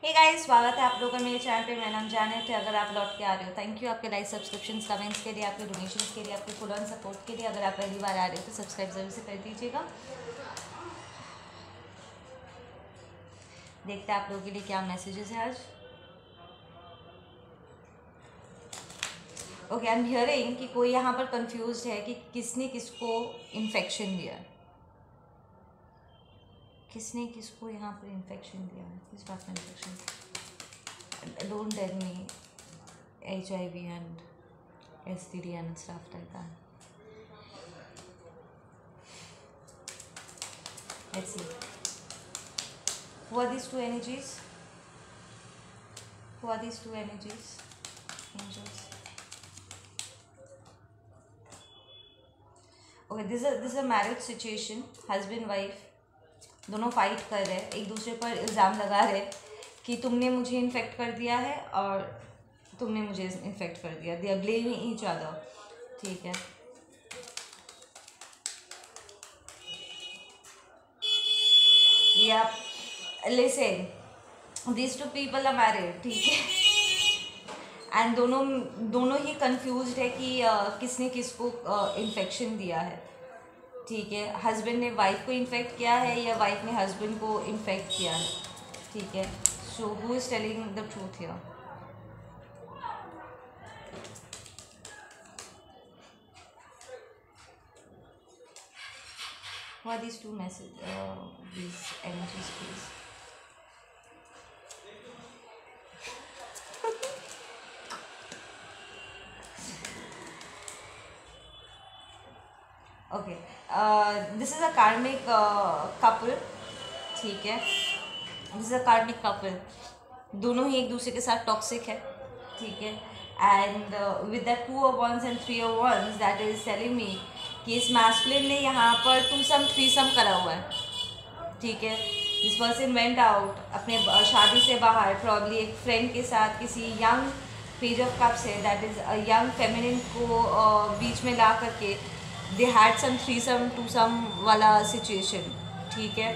Hey guys, स्वागत है आप लोगों का मेरे चैनल पे। मेरा नाम जानेट है। अगर आप लौट के आ रहे हो, थैंक यू आपके लाइक, सब्सक्रिप्शन, कमेंट्स के लिए, आपके डोनेशंस के लिए, आपके फुल ऑन सपोर्ट के लिए। अगर आप पहली बार आ रहे हो तो सब्सक्राइब जरूर से कर दीजिएगा। देखते हैं आप लोगों के लिए क्या मैसेजेस है आज। ओके, आई एम हियरिंग कि कोई यहाँ पर कंफ्यूज है कि किसने किसको इन्फेक्शन दिया, किसने किसको यहाँ पर इन्फेक्शन दिया है, किस बात में infection. Don't tell me HIV and STD and stuff like that. Let's see. Who are these two energies? Who are these two energies? Angels. Okay, this is a marriage situation. Husband wife दोनों fight कर रहे हैं, एक दूसरे पर इल्ज़ाम लगा रहे कि तुमने मुझे इन्फेक्ट कर दिया है और तुमने मुझे इन्फेक्ट कर दिया। They are blaming each other. ठीक है, या listen, these two people are married, ठीक है, एंड दोनों ही कंफ्यूज्ड है कि किसने किसको इन्फेक्शन दिया है। ठीक है, हस्बैंड ने वाइफ को इन्फेक्ट किया है या वाइफ ने हस्बैंड को इन्फेक्ट किया है। ठीक है, so who is telling the truth here? What are these two these energies, please? Okay, this is a karmic couple. ठीक है, दिस इज अ कार्मिक कपल। दोनों ही एक दूसरे के साथ टॉक्सिक है। ठीक है, and with that 2 of wands and 3 of wands, that is telling me कि इस मैस्कुलिन ने यहाँ पर थ्रीसम करा हुआ है। ठीक है, दिस पर्सन वेंट आउट अपने शादी से बाहर, प्रॉब्ली एक फ्रेंड के साथ, किसी यंग पेज ऑफ कप्स है, दैट इज यंग फेमिनिन को बीच में ला करके दे हैड सम थ्रीसम टूसम वाला सिचुएशन। ठीक है,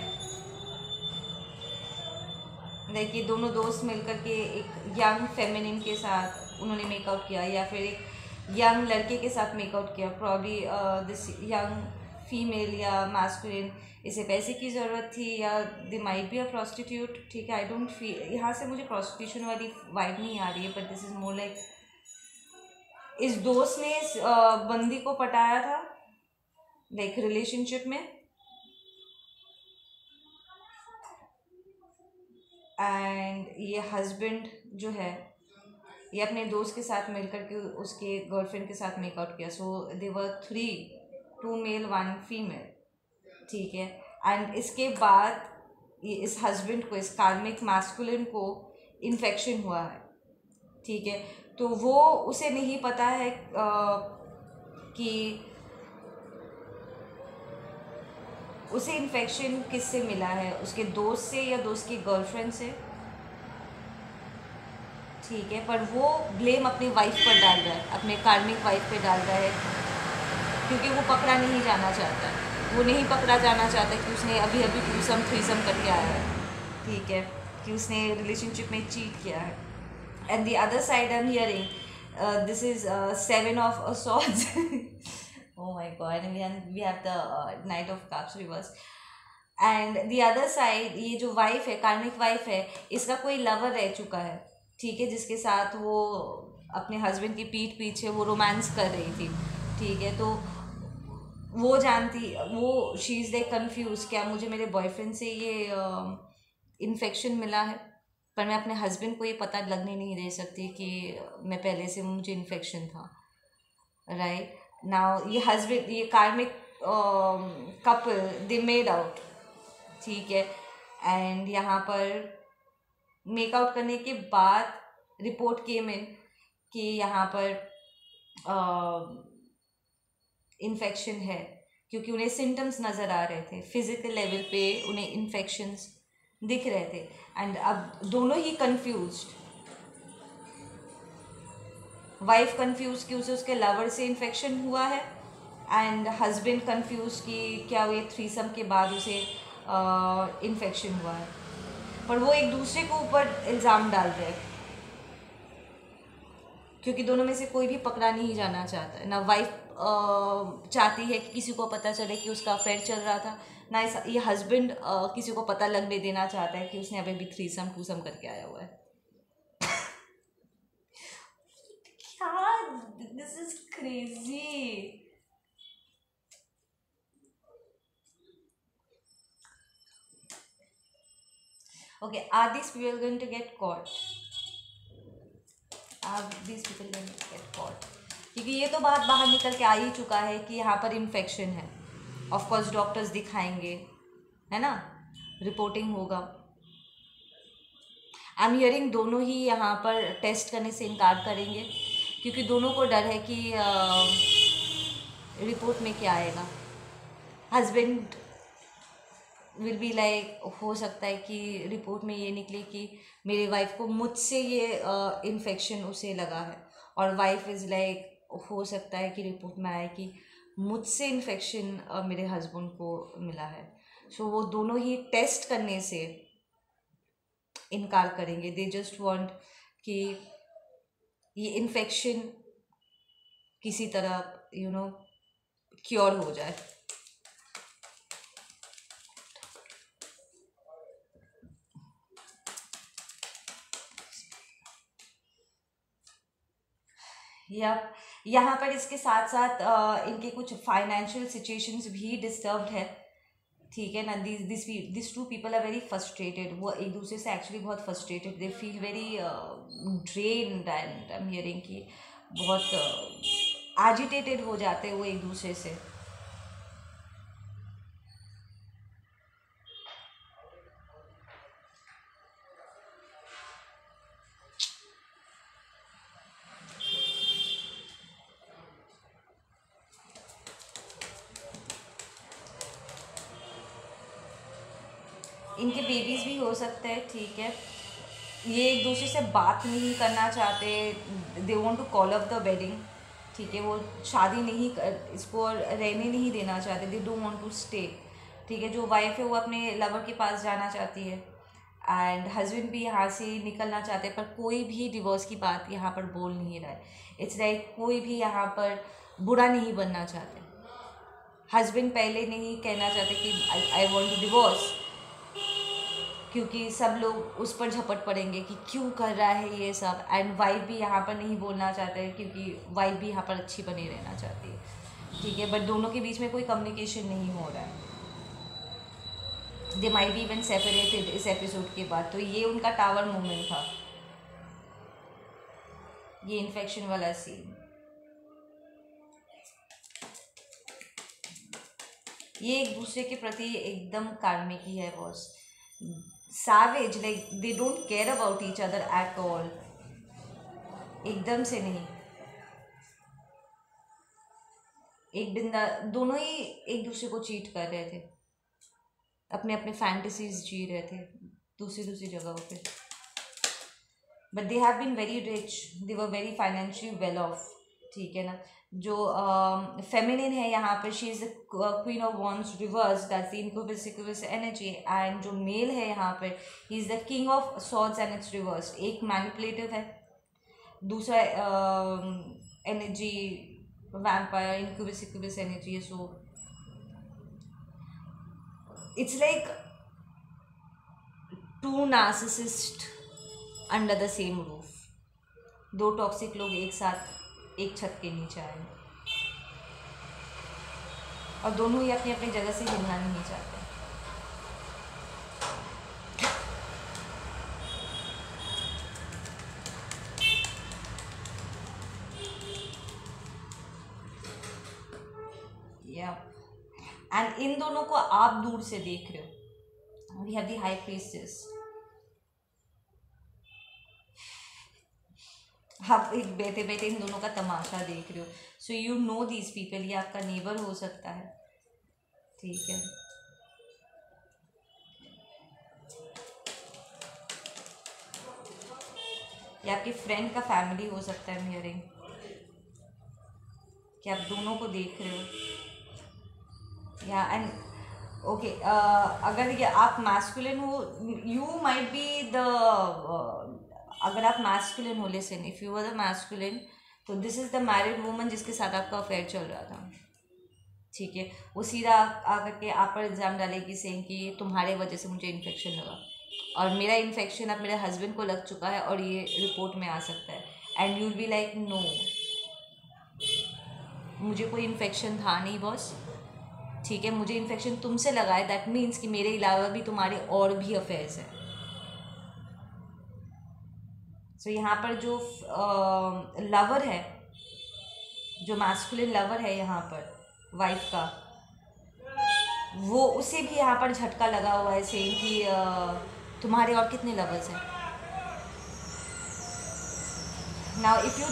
देखिए दोनों दोस्त मिलकर के एक यंग फेमिनिन के साथ उन्होंने मेकआउट किया, या फिर एक यंग लड़के के साथ मेकआउट किया। प्रॉब्ली दिस यंग फीमेल या मैस्कुलिन, इसे पैसे की ज़रूरत थी, या they might be a prostitute. ठीक है, आई डोंट फील, यहाँ से मुझे प्रोस्टिट्यूशन वाली वाइब नहीं आ रही है, but this is more like इस दोस्त ने इस बंदी को पटाया था लाइक रिलेशनशिप में, एंड ये हस्बैंड जो है ये अपने दोस्त के साथ मिलकर के उसके गर्लफ्रेंड के साथ मेकआउट किया। सो दे वर 3, 2 मेल 1 फीमेल। ठीक है, एंड इसके बाद ये इस हस्बैंड को, इस कार्मिक मैस्कुलिन को इन्फेक्शन हुआ है। ठीक है, तो वो उसे नहीं पता है कि उसे इन्फेक्शन किससे मिला है, उसके दोस्त से या दोस्त की गर्लफ्रेंड से। ठीक है, पर वो ब्लेम अपनी वाइफ पर डाल रहा है, अपने कार्मिक वाइफ पे डाल रहा है, क्योंकि वो पकड़ा नहीं जाना चाहता, वो नहीं पकड़ा जाना चाहता कि उसने अभी अभी थ्रीसम करके आया है। ठीक है, कि उसने रिलेशनशिप में चीट किया है। And the other side I am hearing this is 7 of swords. Oh my god, and we have the Knight of Cups reverse. And the other side ये जो वाइफ है, कार्मिक वाइफ है, इसका कोई लवर रह चुका है। ठीक है, जिसके साथ वो अपने हस्बैंड की पीठ पीछे वो रोमांस कर रही थी। ठीक है, तो वो जानती, वो शी इज़ लाइक कन्फ्यूज, क्या मुझे मेरे बॉयफ्रेंड से ये इन्फेक्शन मिला है, पर मैं अपने हस्बैंड को ये पता लगने नहीं दे सकती कि मैं पहले से मुझे इन्फेक्शन था। राइट नाउ ये हस्बैंड, ये कार्मिक कपल, दे मेड आउट। ठीक है, एंड यहाँ पर मेकआउट करने के बाद रिपोर्ट केम इन कि यहाँ पर इन्फेक्शन है, क्योंकि उन्हें सिम्टम्स नज़र आ रहे थे, फिजिकल लेवल पे उन्हें इन्फेक्शंस दिख रहे थे। एंड अब दोनों ही कंफ्यूज्ड, वाइफ कंफ्यूज कि उसे उसके लवर से इन्फेक्शन हुआ है, एंड हस्बैंड कंफ्यूज कि क्या ये थ्रीसम के बाद उसे इन्फेक्शन हुआ है। पर वो एक दूसरे को ऊपर इल्ज़ाम डाल रहे हैं, क्योंकि दोनों में से कोई भी पकड़ा नहीं जाना चाहता है। ना वाइफ चाहती है कि किसी को पता चले कि उसका अफेयर चल रहा था, ना ये हस्बैंड किसी को पता लगने देना चाहता है कि उसने अभी भी थ्रीसम टूसम करके आया हुआ है। क्या, this is crazy. Okay, are these people going to get caught? Are these people going to get caught? क्योंकि ये तो बात बाहर निकल के आ ही चुका है कि यहाँ पर इन्फेक्शन है। ऑफ कोर्स डॉक्टर्स दिखाएंगे, है ना, रिपोर्टिंग होगा। आई एम हियरिंग दोनों ही यहाँ पर टेस्ट करने से इनकार करेंगे, क्योंकि दोनों को डर है कि रिपोर्ट में क्या आएगा। हस्बैंड विल बी लाइक, हो सकता है कि रिपोर्ट में ये निकले कि मेरी वाइफ को मुझसे ये इन्फेक्शन उसे लगा है, और वाइफ इज़ लाइक, हो सकता है कि रिपोर्ट में आए कि मुझसे इन्फेक्शन मेरे हस्बैंड को मिला है। सो वो दोनों ही टेस्ट करने से इनकार करेंगे। दे जस्ट वांट कि ये इन्फेक्शन किसी तरह क्योर हो जाए। या यहाँ पर इसके साथ साथ इनके कुछ फाइनेंशियल सिचुएशंस भी डिस्टर्ब्ड है, ठीक है ना। This two people are very frustrated. वो एक दूसरे से एक्चुअली बहुत frustrated, they feel very drained, and I am hearing कि बहुत एजिटेटेड हो जाते हैं वो एक दूसरे से। इनके बेबीज़ भी हो सकते हैं, ठीक है। ये एक दूसरे से बात नहीं करना चाहते, they want to call off the wedding, ठीक है। वो शादी नहीं इसको रहने नहीं देना चाहते, they don't want to stay, ठीक है। जो वाइफ है वो अपने लवर के पास जाना चाहती है, एंड हस्बैंड भी यहाँ से निकलना चाहते हैं, पर कोई भी डिवोर्स की बात यहाँ पर बोल नहीं रहा है। इट्स लाइक कोई भी यहाँ पर बुरा नहीं बनना चाहते। हस्बैंड पहले नहीं कहना चाहते कि आई वॉन्ट टू डिवोर्स, क्योंकि सब लोग उस पर झपट पड़ेंगे कि क्यों कर रहा है ये सब। एंड वाइफ भी यहाँ पर नहीं बोलना चाहते हैं, क्योंकि वाइफ भी यहाँ पर अच्छी बनी रहना चाहती है, ठीक है। बट दोनों के बीच में कोई कम्युनिकेशन नहीं हो रहा है। They might be even separated इस एपिसोड के बाद। तो ये उनका टावर मोमेंट था, ये इन्फेक्शन वाला सीन। ये एक दूसरे के प्रति एकदम कार्मिक ही है boss, savage, like they don't care about each other at all, एकदम से नहीं। एक दिन दोनों ही एक दूसरे को चीट कर रहे थे, अपने अपने फैंटेसीज जी रहे थे दूसरी दूसरी जगहों पे। But they have been very rich, they were very financially well off, ठीक है ना। जो फेमिनिन है यहाँ पे, she is the queen of wands reversed, that's the incubus energy. And जो मेल है यहाँ पे, he is the king of swords and it's reversed. एक मैनिपुलेटिव है, दूसरा एनर्जी वैम्पायर, इनक्यूबस एनर्जी है। So it's like two narcissist under the same roof. दो toxic लोग एक साथ एक छत के नीचे आए, और दोनों ही अपनी अपनी जगह से हिलना नहीं चाहते। एंड इन दोनों को आप दूर से देख रहे हो। We have the high priestess. आप एक बैठे बैठे इन दोनों का तमाशा देख रहे हो। So you know these people, ये आपका नेबर हो सकता है, ठीक है। या आपके फ्रेंड का फैमिली हो सकता है। हियरिंग कि आप दोनों को देख रहे हो, या एंड ओके, अगर ये आप मैस्कुलिन हो, यू माइट बी द, अगर आप मैस्कुलिन हो, listen, if you are the masculine, तो this is the married woman जिसके साथ आपका अफेयर चल रहा था, ठीक है। वो सीधा आकर के आप पर इल्ज़ाम डालेगी सेइंग कि तुम्हारे वजह से मुझे इन्फेक्शन लगा, और मेरा इन्फेक्शन अब मेरे हस्बैंड को लग चुका है और ये रिपोर्ट में आ सकता है, and you will be like no, मुझे कोई इन्फेक्शन था नहीं बॉस, ठीक है, मुझे इन्फेक्शन तुमसे लगा है, दैट मीन्स कि मेरे अलावा भी तुम्हारे और भी अफेयर्स हैं। सो यहाँ पर जो लवर है, जो मैस्कुलिन लवर है यहाँ पर वाइफ का, वो उसे भी यहाँ पर झटका लगा हुआ है सेम कि तुम्हारे और कितने लवर्स हैं। Now if you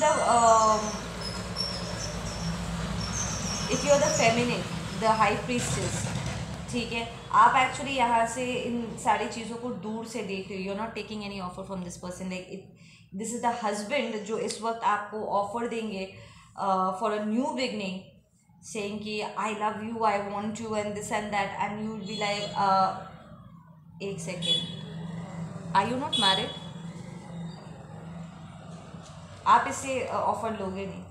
are the feminine, the high priestess, ठीक है, आप एक्चुअली यहाँ से इन सारी चीज़ों को दूर से देख रहे हो, you are not taking any offer from this person, like it this is the husband जो इस वक्त आपको ऑफर देंगे for a new beginning, saying कि I love you, I want you and this and that, and you will be like एक second, are you not married? आप इससे offer लोगे नहीं,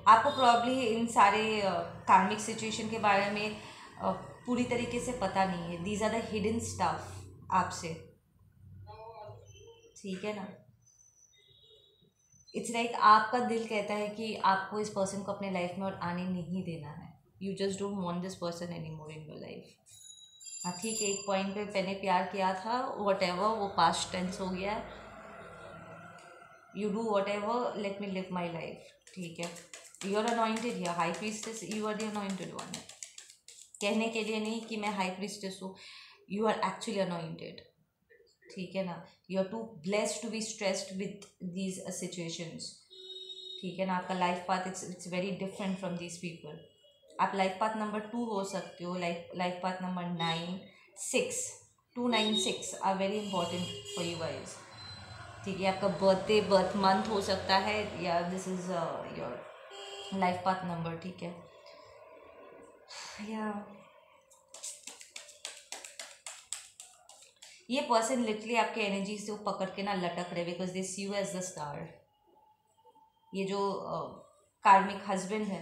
आपको प्रॉब्ली इन सारे कार्मिक सिचुएशन के बारे में पूरी तरीके से पता नहीं है, these are the hidden stuff आपसे, ठीक है ना। इट्स लाइक आपका दिल कहता है कि आपको इस पर्सन को अपने लाइफ में और आने नहीं देना है, you just don't want this person any more in your life. हाँ ठीक है, एक पॉइंट पे मैंने प्यार किया था, वट एवर, वो पास्ट टेंस हो गया है, you do whatever, let me live my life, ठीक है। You are anointed here, high priestess, you are the anointed one, कहने के लिए नहीं कि मैं हाई प्रीस्टेस हूँ, यू आर एक्चुअली अनॉइंटेड, ठीक है ना। You are too blessed to be stressed with these situations, ठीक है ना। आपका life path it's very different from these people. आप लाइफ पाथ नंबर 2 हो सकते हो, life path number 9, 6, 2, 9, 6 are very important for you guys, ठीक है। आपका बर्थडे, बर्थ मंथ हो सकता है, या this is your life path number, ठीक है। या ये पर्सन लिटरली आपके एनर्जी से वो पकड़ के ना लटक रहे, because they see you as the star. ये जो कार्मिक हस्बैंड है,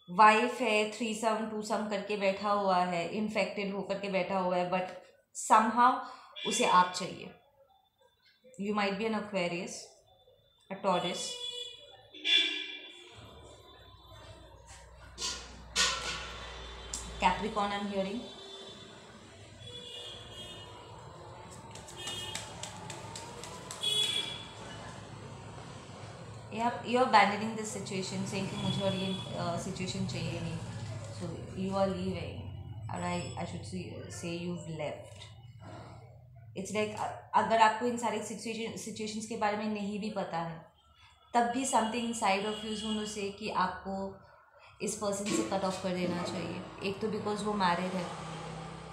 वाइफ है, 3 सम 2 सम करके बैठा हुआ है, इन्फेक्टेड होकर के बैठा हुआ है, बट समहाउ उसे आप चाहिए। You might be an Aquarius, a Taurus, Capricorn, I am hearing, you are abandoning this situation, saying कि मुझे और ये सिचुएशन चाहिए नहीं, सो यू आर लीविंग, और I should say you left. It's like अगर आपको इन सारे सिचुएशंस के बारे में नहीं भी पता है, तब भी समथिंग इनसाइड ऑफ यू सुनो से कि आपको इस पर्सन से कट ऑफ कर देना चाहिए। एक तो बिकॉज वो मैरिड है,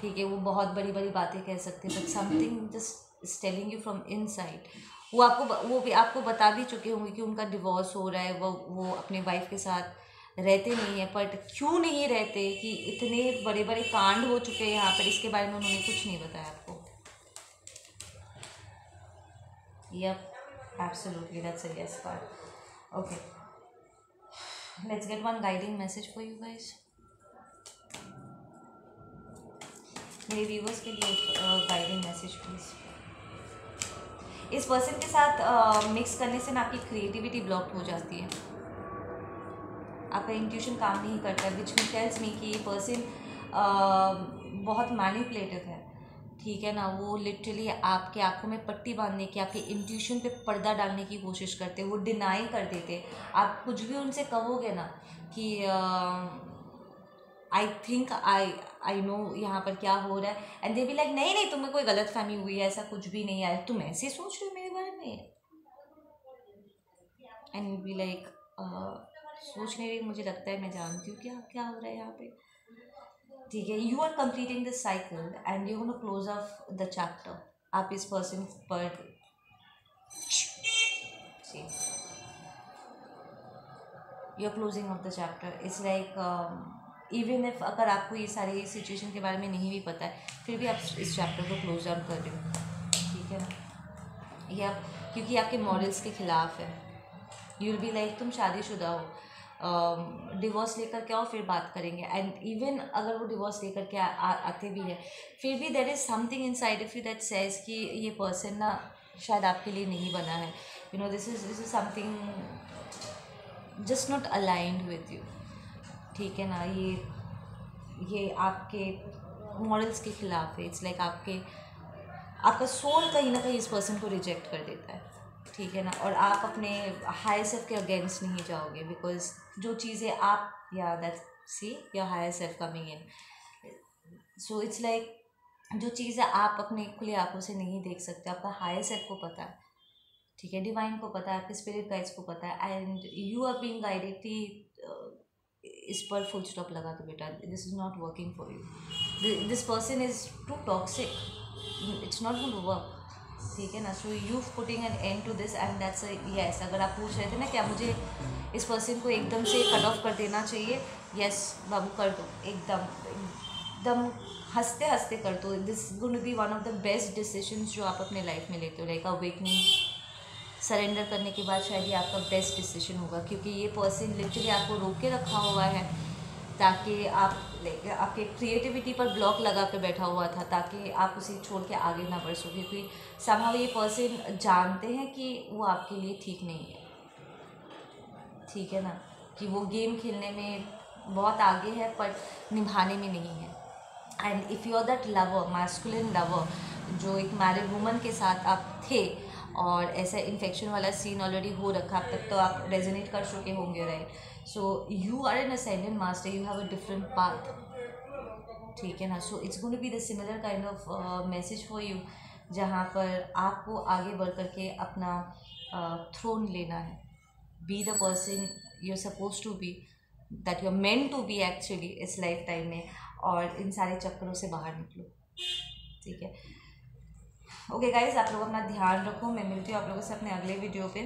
ठीक है, वो बहुत बड़ी बड़ी बातें कह सकते हैं, but something just is telling you from inside. वो भी आपको बता भी चुके होंगे कि उनका डिवोर्स हो रहा है, वो अपने वाइफ के साथ रहते नहीं हैं, बट क्यों नहीं रहते कि इतने बड़े बड़े कांड हो चुके हैं यहाँ पर, इसके बारे में उन्होंने कुछ नहीं बताया आपको। Yep, absolutely, that's a yes part. Okay, let's get one guiding message for you guys. मेरे व्यूवर्स के लिए गाइडिंग मैसेज प्लीज़। इस पर्सन के साथ मिक्स करने से ना आपकी क्रिएटिविटी ब्लॉक हो जाती है, आपका इंट्यूशन काम नहीं करता, विच मी टेल्स मी कि ये पर्सन बहुत मैनिपुलेटिव है, ठीक है ना। वो लिटरली आपके आंखों में पट्टी बांधने की, आपके इंट्यूशन पे पर्दा डालने की कोशिश करते, वो डिनाई कर देते। आप कुछ भी उनसे कहोगे ना कि आई थिंक आई नो यहाँ पर क्या हो रहा है, एंड दे बी लाइक नहीं नहीं तुम्हें कोई गलत फहमी हुई है, ऐसा कुछ भी नहीं है, तुम ऐसे सोच रहे हो मेरे बारे में, एंड यू बी लाइक सोचने में मुझे लगता है मैं जानती हूँ क्या क्या हो रहा है यहाँ पे, ठीक है। You are completing this cycle and you want to close off the chapter. आप इस पर्सन पर you are closing off the chapter. It's like even if अगर आपको ये सारी सिचुएशन के बारे में नहीं भी पता है, फिर भी आप इस चैप्टर को क्लोज डाउन कर रहे हो, ठीक है ना। ये आप क्योंकि आपके मॉरल्स के ख़िलाफ़ है। यू विल बी लाइक तुम शादीशुदा हो, डिवोर्स लेकर के आओ फिर बात करेंगे। एंड इवन अगर वो डिवोर्स लेकर के आते भी है, फिर भी there is something inside of you that says कि ये पर्सन ना शायद आपके लिए नहीं बना है। You know this is something just not aligned with you, ठीक है ना। ये आपके मॉरल्स के ख़िलाफ़ है। इट्स लाइक आपका सोल कहीं ना कहीं इस पर्सन को रिजेक्ट कर देता है, ठीक है ना। और आप अपने हायर सेल्फ के अगेंस्ट नहीं जाओगे, बिकॉज जो चीज़ें आप या that see your higher self coming in. So it's like जो चीज़ें आप अपने खुले आंखों से नहीं देख सकते, आपका हायर सेल्फ को पता है, ठीक है, डिवाइन को पता है, आपके स्पिरिट गाइड्स को पता है, and you are being guided कि इस पर फुल स्टॉप लगा दो बेटा, this is not working for you, this person is too toxic, it's not going to work, ठीक है ना। So you putting an end to this and that's yes. अगर आप पूछ रहे थे ना क्या मुझे इस पर्सन को एकदम से कट ऑफ कर देना चाहिए, यस बाबू कर दो, एकदम हंसते हंसते कर दो। This going to be one of the best decisions जो आप अपने लाइफ में लेते हो। लाइक अवेकनिंग, सरेंडर करने के बाद शायद ये आपका बेस्ट डिसीजन होगा, क्योंकि ये पर्सन लिटरली आपको रोक के रखा हुआ है ताकि आप आपके क्रिएटिविटी पर ब्लॉक लगा के बैठा हुआ था, ताकि आप उसे छोड़ के आगे ना बढ़ सके। क्योंकि समहाउ ये पर्सन जानते हैं कि वो आपके लिए ठीक नहीं है, ठीक है ना, कि वो गेम खेलने में बहुत आगे है पर निभाने में नहीं है। And if you are that lover, masculine lover, जो एक मैरिड वुमन के साथ आप थे और ऐसा इन्फेक्शन वाला सीन ऑलरेडी हो रखा, अब तक तो आप रेजोनेट कर चुके होंगे, right. So you are an ascendant master, you have a different path, ठीक है ना। So it's going to be the similar kind of message for you, जहाँ पर आपको आगे बढ़ करके अपना थ्रोन लेना है। Be the person you are suppose to be, that you are meant to be actually इस लाइफ टाइम में, और इन सारे चक्करों से बाहर निकलो, ठीक है। ओके गाइज, आप लोग अपना ध्यान रखो। मैं मिलती हूँ आप लोगों से अपने अगले वीडियो पे।